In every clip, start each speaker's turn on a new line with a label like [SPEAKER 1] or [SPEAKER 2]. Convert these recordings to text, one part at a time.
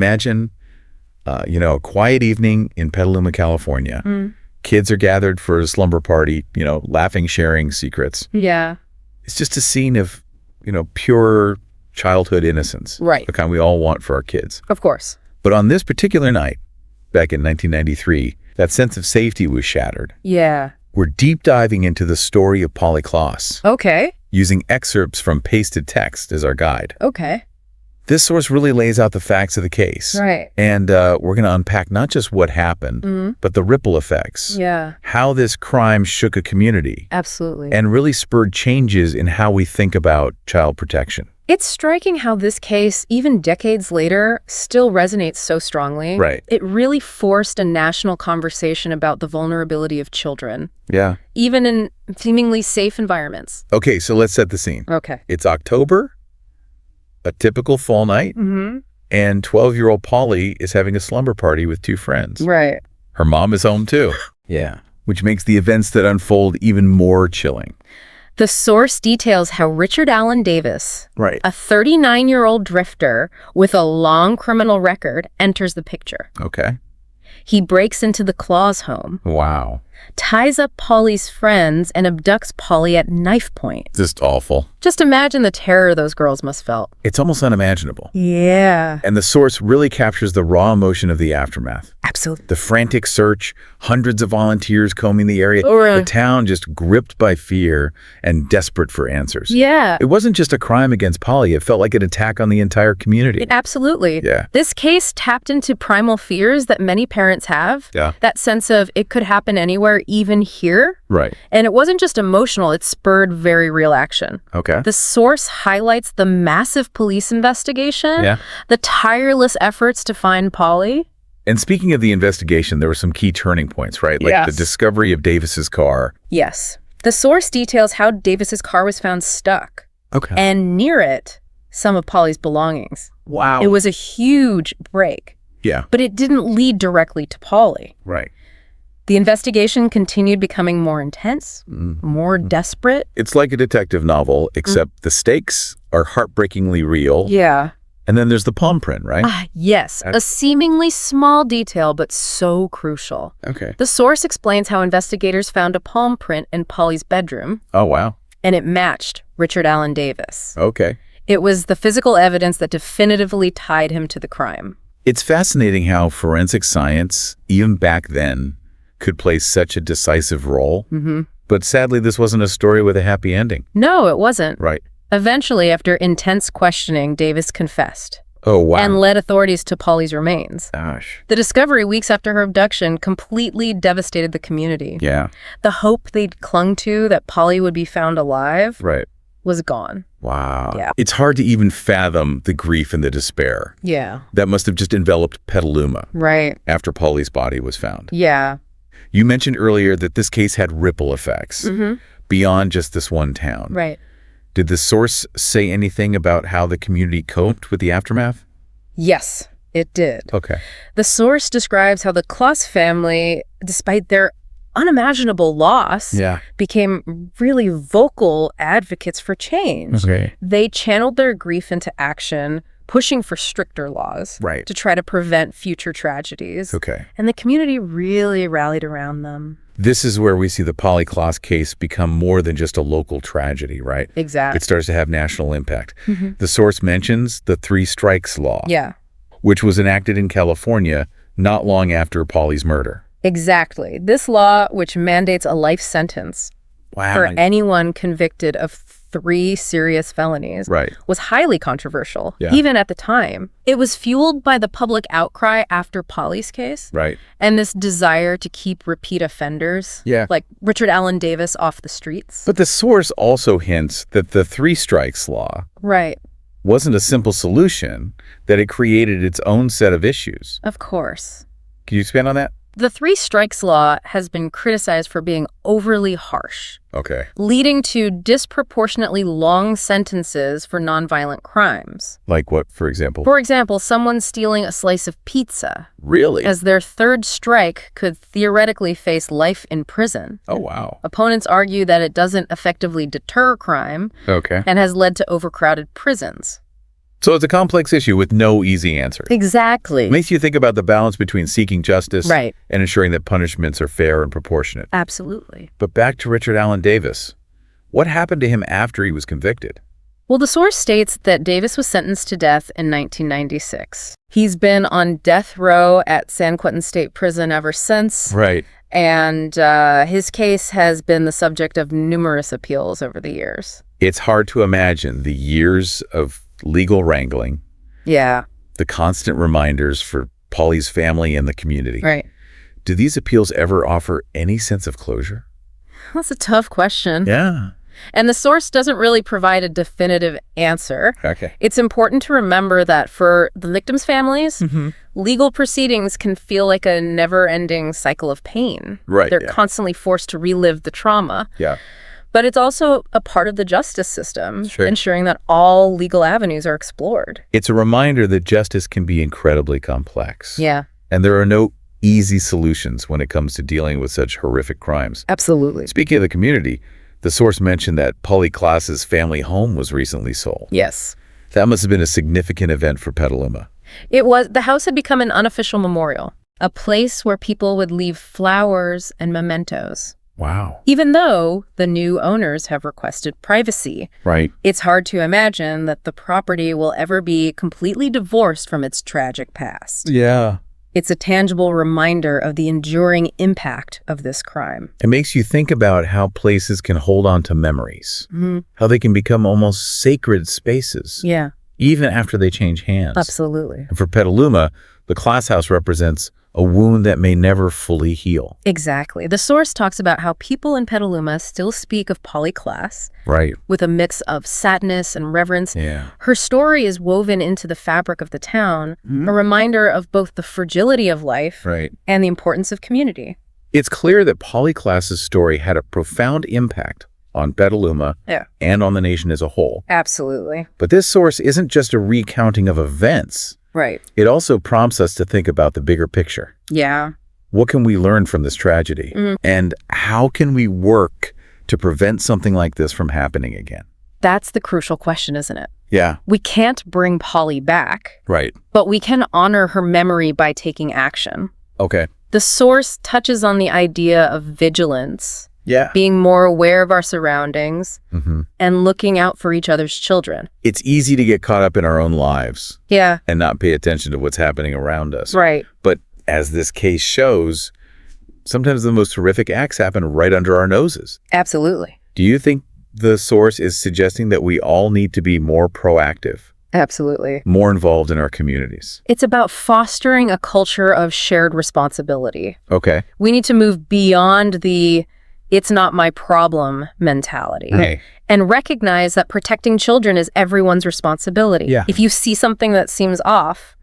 [SPEAKER 1] imagine, a quiet evening in Petaluma, California. Kids are gathered for a slumber party, laughing, sharing secrets.
[SPEAKER 2] Yeah.
[SPEAKER 1] It's just a scene of, pure childhood innocence.
[SPEAKER 2] Right.
[SPEAKER 1] The kind we all want for our kids.
[SPEAKER 2] Of course.
[SPEAKER 1] But on this particular night, back in 1993, that sense of safety was shattered.
[SPEAKER 2] Yeah.
[SPEAKER 1] We're deep diving into the story of Polly Klaas.
[SPEAKER 2] Okay.
[SPEAKER 1] Using excerpts from pasted text as our guide.
[SPEAKER 2] Okay.
[SPEAKER 1] This source really lays out the facts of the case.
[SPEAKER 2] Right.
[SPEAKER 1] And we're going to unpack not just what happened, but the ripple effects.
[SPEAKER 2] Yeah.
[SPEAKER 1] How this crime shook a community.
[SPEAKER 2] Absolutely.
[SPEAKER 1] And really spurred changes in how we think about child protection.
[SPEAKER 2] It's striking how this case, even decades later, still resonates so strongly.
[SPEAKER 1] Right.
[SPEAKER 2] It really forced a national conversation about the vulnerability of children.
[SPEAKER 1] Yeah.
[SPEAKER 2] Even in seemingly safe environments.
[SPEAKER 1] Okay, so let's set the scene.
[SPEAKER 2] Okay.
[SPEAKER 1] It's October, a typical fall night, and 12-year-old Polly is having a slumber party with two friends.
[SPEAKER 2] Right.
[SPEAKER 1] Her mom is home too. Yeah. Which makes the events that unfold even more chilling.
[SPEAKER 2] The source details how Richard Allen Davis,
[SPEAKER 1] Right.
[SPEAKER 2] a 39-year-old drifter with a long criminal record, enters the picture.
[SPEAKER 1] Okay.
[SPEAKER 2] He breaks into the Klaas home,
[SPEAKER 1] Wow.
[SPEAKER 2] ties up Polly's friends, and abducts Polly at knife point.
[SPEAKER 1] Just awful.
[SPEAKER 2] Just imagine the terror those girls must felt.
[SPEAKER 1] It's almost unimaginable.
[SPEAKER 2] Yeah.
[SPEAKER 1] And the source really captures the raw emotion of the aftermath.
[SPEAKER 2] Absolutely.
[SPEAKER 1] The frantic search, hundreds of volunteers combing the area,
[SPEAKER 2] Oh, really?
[SPEAKER 1] the town just gripped by fear and desperate for answers.
[SPEAKER 2] Yeah.
[SPEAKER 1] It wasn't just a crime against Polly, it felt like an attack on the entire community.
[SPEAKER 2] Absolutely.
[SPEAKER 1] Yeah.
[SPEAKER 2] This case tapped into primal fears that many parents have.
[SPEAKER 1] Yeah.
[SPEAKER 2] That sense of it could happen anywhere, even here.
[SPEAKER 1] Right.
[SPEAKER 2] And it wasn't just emotional, it spurred very real action.
[SPEAKER 1] Okay.
[SPEAKER 2] The source highlights the massive police investigation,
[SPEAKER 1] Yeah.
[SPEAKER 2] the tireless efforts to find Polly.
[SPEAKER 1] And speaking of the investigation, there were some key turning points, right? Like
[SPEAKER 2] Yes.
[SPEAKER 1] the discovery of Davis's car.
[SPEAKER 2] Yes. The source details how Davis's car was found stuck,
[SPEAKER 1] Okay.
[SPEAKER 2] and near it, some of Polly's belongings.
[SPEAKER 1] Wow.
[SPEAKER 2] It was a huge break,
[SPEAKER 1] Yeah.
[SPEAKER 2] but it didn't lead directly to Polly.
[SPEAKER 1] Right.
[SPEAKER 2] The investigation continued becoming more intense, more desperate.
[SPEAKER 1] It's like a detective novel, except the stakes are heartbreakingly real.
[SPEAKER 2] Yeah.
[SPEAKER 1] And then there's the palm print, right?
[SPEAKER 2] Yes, a seemingly small detail, but so crucial.
[SPEAKER 1] Okay.
[SPEAKER 2] The source explains how investigators found a palm print in Polly's bedroom,
[SPEAKER 1] Oh, wow.
[SPEAKER 2] and it matched Richard Allen Davis.
[SPEAKER 1] Okay.
[SPEAKER 2] It was the physical evidence that definitively tied him to the crime.
[SPEAKER 1] It's fascinating how forensic science, even back then, could play such a decisive role. But sadly, this wasn't a story with a happy ending.
[SPEAKER 2] No, it wasn't.
[SPEAKER 1] Right.
[SPEAKER 2] Eventually, after intense questioning, Davis confessed
[SPEAKER 1] Oh, wow.
[SPEAKER 2] and led authorities to Polly's remains.
[SPEAKER 1] Gosh.
[SPEAKER 2] The discovery weeks after her abduction completely devastated the community.
[SPEAKER 1] Yeah.
[SPEAKER 2] The hope they'd clung to that Polly would be found alive
[SPEAKER 1] Right.
[SPEAKER 2] was gone.
[SPEAKER 1] Wow.
[SPEAKER 2] Yeah.
[SPEAKER 1] It's hard to even fathom the grief and the despair
[SPEAKER 2] Yeah.
[SPEAKER 1] that must have just enveloped Petaluma
[SPEAKER 2] Right.
[SPEAKER 1] after Polly's body was found.
[SPEAKER 2] Yeah.
[SPEAKER 1] You mentioned earlier that this case had ripple effects beyond just this one town.
[SPEAKER 2] Right.
[SPEAKER 1] Did the source say anything about how the community coped with the aftermath?
[SPEAKER 2] Yes, it did.
[SPEAKER 1] Okay.
[SPEAKER 2] The source describes how the Klaas family, despite their unimaginable loss,
[SPEAKER 1] Yeah.
[SPEAKER 2] became really vocal advocates for change.
[SPEAKER 1] Okay.
[SPEAKER 2] They channeled their grief into action, pushing for stricter laws
[SPEAKER 1] Right.
[SPEAKER 2] to try to prevent future tragedies.
[SPEAKER 1] Okay.
[SPEAKER 2] And the community really rallied around them.
[SPEAKER 1] This is where we see the Polly Klaas case become more than just a local tragedy, right?
[SPEAKER 2] Exactly.
[SPEAKER 1] It starts to have national impact. The source mentions the 3 strikes law,
[SPEAKER 2] Yeah,
[SPEAKER 1] which was enacted in California not long after Polly's murder.
[SPEAKER 2] exactly. This law, which mandates a life sentence
[SPEAKER 1] Wow.
[SPEAKER 2] for anyone convicted of 3 serious felonies,
[SPEAKER 1] Right.
[SPEAKER 2] was highly controversial,
[SPEAKER 1] Yeah.
[SPEAKER 2] even at the time. It was fueled by the public outcry after Polly's case
[SPEAKER 1] Right.
[SPEAKER 2] and this desire to keep repeat offenders,
[SPEAKER 1] Yeah.
[SPEAKER 2] like Richard Allen Davis, off the streets.
[SPEAKER 1] But the source also hints that the 3 strikes law
[SPEAKER 2] Right,
[SPEAKER 1] wasn't a simple solution, that it created its own set of issues.
[SPEAKER 2] of course.
[SPEAKER 1] Can you expand on that?
[SPEAKER 2] The 3 strikes law has been criticized for being overly harsh,
[SPEAKER 1] Okay.
[SPEAKER 2] leading to disproportionately long sentences for nonviolent crimes.
[SPEAKER 1] Like what, for example?
[SPEAKER 2] For example, someone stealing a slice of pizza
[SPEAKER 1] Really?
[SPEAKER 2] as their 3rd strike could theoretically face life in prison.
[SPEAKER 1] Oh, wow.
[SPEAKER 2] Opponents argue that it doesn't effectively deter crime
[SPEAKER 1] Okay.
[SPEAKER 2] and has led to overcrowded prisons.
[SPEAKER 1] So it's a complex issue with no easy answer.
[SPEAKER 2] Exactly.
[SPEAKER 1] It makes you think about the balance between seeking justice
[SPEAKER 2] Right.
[SPEAKER 1] and ensuring that punishments are fair and proportionate.
[SPEAKER 2] Absolutely.
[SPEAKER 1] But back to Richard Allen Davis. What happened to him after he was convicted?
[SPEAKER 2] Well, the source states that Davis was sentenced to death in 1996. He's been on death row at San Quentin State Prison ever since.
[SPEAKER 1] Right.
[SPEAKER 2] And his case has been the subject of numerous appeals over the years.
[SPEAKER 1] It's hard to imagine the years of legal wrangling,
[SPEAKER 2] Yeah.
[SPEAKER 1] the constant reminders for Polly's family and the community.
[SPEAKER 2] Right.
[SPEAKER 1] Do these appeals ever offer any sense of closure?
[SPEAKER 2] That's a tough question.
[SPEAKER 1] Yeah.
[SPEAKER 2] And the source doesn't really provide a definitive answer.
[SPEAKER 1] Okay.
[SPEAKER 2] It's important to remember that for the victims' families, legal proceedings can feel like a never-ending cycle of pain.
[SPEAKER 1] Right,
[SPEAKER 2] They're
[SPEAKER 1] yeah.
[SPEAKER 2] constantly forced to relive the trauma.
[SPEAKER 1] Yeah.
[SPEAKER 2] But it's also a part of the justice system,
[SPEAKER 1] Sure.
[SPEAKER 2] ensuring that all legal avenues are explored.
[SPEAKER 1] It's a reminder that justice can be incredibly complex.
[SPEAKER 2] Yeah,
[SPEAKER 1] And there are no easy solutions when it comes to dealing with such horrific crimes.
[SPEAKER 2] absolutely.
[SPEAKER 1] Speaking of the community, the source mentioned that Polly Klaas's family home was recently sold.
[SPEAKER 2] Yes.
[SPEAKER 1] That must have been a significant event for Petaluma.
[SPEAKER 2] It was. The house had become an unofficial memorial, a place where people would leave flowers and mementos.
[SPEAKER 1] Wow.
[SPEAKER 2] Even though the new owners have requested privacy,
[SPEAKER 1] Right.
[SPEAKER 2] it's hard to imagine that the property will ever be completely divorced from its tragic past.
[SPEAKER 1] Yeah.
[SPEAKER 2] It's a tangible reminder of the enduring impact of this crime.
[SPEAKER 1] It makes you think about how places can hold on to memories, how they can become almost sacred spaces,
[SPEAKER 2] Yeah,
[SPEAKER 1] even after they change hands.
[SPEAKER 2] absolutely.
[SPEAKER 1] And for Petaluma, the Klaas house represents a wound that may never fully heal.
[SPEAKER 2] Exactly. The source talks about how people in Petaluma still speak of Polly Klaas
[SPEAKER 1] Right.
[SPEAKER 2] with a mix of sadness and reverence.
[SPEAKER 1] Yeah.
[SPEAKER 2] Her story is woven into the fabric of the town, a reminder of both the fragility of life
[SPEAKER 1] Right.
[SPEAKER 2] and the importance of community.
[SPEAKER 1] It's clear that Polly Klaas's story had a profound impact on Petaluma
[SPEAKER 2] Yeah.
[SPEAKER 1] and on the nation as a whole.
[SPEAKER 2] Absolutely.
[SPEAKER 1] But this source isn't just a recounting of events.
[SPEAKER 2] Right.
[SPEAKER 1] It also prompts us to think about the bigger picture.
[SPEAKER 2] Yeah.
[SPEAKER 1] What can we learn from this tragedy? And how can we work to prevent something like this from happening again?
[SPEAKER 2] That's the crucial question, isn't it?
[SPEAKER 1] Yeah.
[SPEAKER 2] We can't bring Polly back,
[SPEAKER 1] Right.
[SPEAKER 2] but we can honor her memory by taking action.
[SPEAKER 1] Okay.
[SPEAKER 2] The source touches on the idea of vigilance,
[SPEAKER 1] Yeah.
[SPEAKER 2] being more aware of our surroundings,
[SPEAKER 1] Mm-hmm.
[SPEAKER 2] and looking out for each other's children.
[SPEAKER 1] It's easy to get caught up in our own lives
[SPEAKER 2] Yeah,
[SPEAKER 1] and not pay attention to what's happening around us.
[SPEAKER 2] right.
[SPEAKER 1] But as this case shows, sometimes the most horrific acts happen right under our noses.
[SPEAKER 2] Absolutely.
[SPEAKER 1] Do you think the source is suggesting that we all need to be more proactive,
[SPEAKER 2] Absolutely.
[SPEAKER 1] more involved in our communities?
[SPEAKER 2] It's about fostering a culture of shared responsibility.
[SPEAKER 1] Okay.
[SPEAKER 2] We need to move beyond the "it's not my problem" mentality.
[SPEAKER 1] Hey.
[SPEAKER 2] And recognize that protecting children is everyone's responsibility.
[SPEAKER 1] Yeah.
[SPEAKER 2] If you see something that seems off,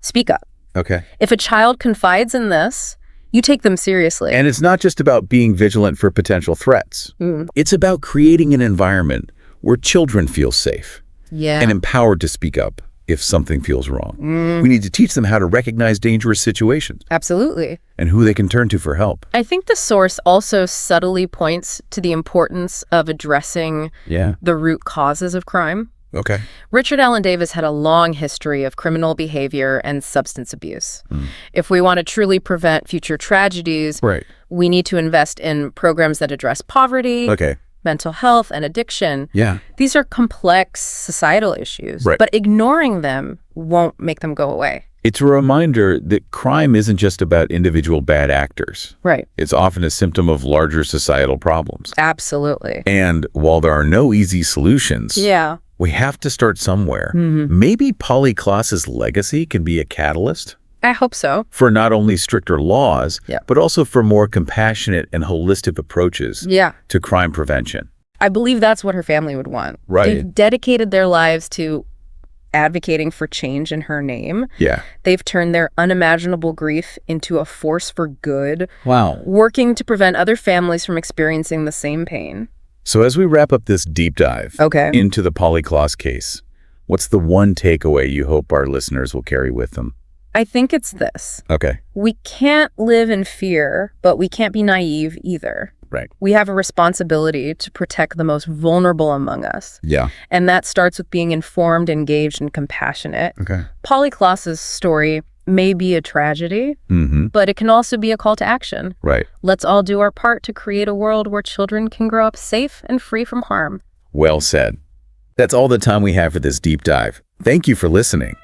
[SPEAKER 2] speak up.
[SPEAKER 1] Okay.
[SPEAKER 2] If a child confides in this, you take them seriously.
[SPEAKER 1] And it's not just about being vigilant for potential threats. It's about creating an environment where children feel safe
[SPEAKER 2] Yeah.
[SPEAKER 1] and empowered to speak up if something feels wrong. We need to teach them how to recognize dangerous situations
[SPEAKER 2] Absolutely.
[SPEAKER 1] and who they can turn to for help.
[SPEAKER 2] I think the source also subtly points to the importance of addressing
[SPEAKER 1] Yeah.
[SPEAKER 2] the root causes of crime.
[SPEAKER 1] Okay.
[SPEAKER 2] Richard Allen Davis had a long history of criminal behavior and substance abuse. If we want to truly prevent future tragedies,
[SPEAKER 1] Right.
[SPEAKER 2] we need to invest in programs that address poverty,
[SPEAKER 1] Okay.
[SPEAKER 2] mental health, and addiction.
[SPEAKER 1] Yeah.
[SPEAKER 2] These are complex societal issues,
[SPEAKER 1] Right.
[SPEAKER 2] but ignoring them won't make them go away.
[SPEAKER 1] It's a reminder that crime isn't just about individual bad actors.
[SPEAKER 2] Right.
[SPEAKER 1] It's often a symptom of larger societal problems.
[SPEAKER 2] Absolutely.
[SPEAKER 1] And while there are no easy solutions,
[SPEAKER 2] Yeah.
[SPEAKER 1] we have to start somewhere. Maybe Polly Klaas's legacy can be a catalyst
[SPEAKER 2] I hope so.
[SPEAKER 1] for not only stricter laws,
[SPEAKER 2] Yeah.
[SPEAKER 1] but also for more compassionate and holistic approaches
[SPEAKER 2] Yeah.
[SPEAKER 1] to crime prevention.
[SPEAKER 2] I believe that's what her family would want.
[SPEAKER 1] Right.
[SPEAKER 2] They've dedicated their lives to advocating for change in her name.
[SPEAKER 1] Yeah.
[SPEAKER 2] They've turned their unimaginable grief into a force for good,
[SPEAKER 1] Wow.
[SPEAKER 2] working to prevent other families from experiencing the same pain.
[SPEAKER 1] So as we wrap up this deep dive
[SPEAKER 2] Okay.
[SPEAKER 1] into the Polly Klaas case, what's the one takeaway you hope our listeners will carry with them?
[SPEAKER 2] I think it's this.
[SPEAKER 1] Okay.
[SPEAKER 2] We can't live in fear, but we can't be naive either.
[SPEAKER 1] Right.
[SPEAKER 2] We have a responsibility to protect the most vulnerable among us.
[SPEAKER 1] Yeah.
[SPEAKER 2] And that starts with being informed, engaged, and compassionate.
[SPEAKER 1] Okay.
[SPEAKER 2] Polly Klaas's story may be a tragedy,
[SPEAKER 1] Mm-hmm.
[SPEAKER 2] but it can also be a call to action.
[SPEAKER 1] Right.
[SPEAKER 2] Let's all do our part to create a world where children can grow up safe and free from harm.
[SPEAKER 1] Well said. That's all the time we have for this deep dive. Thank you for listening.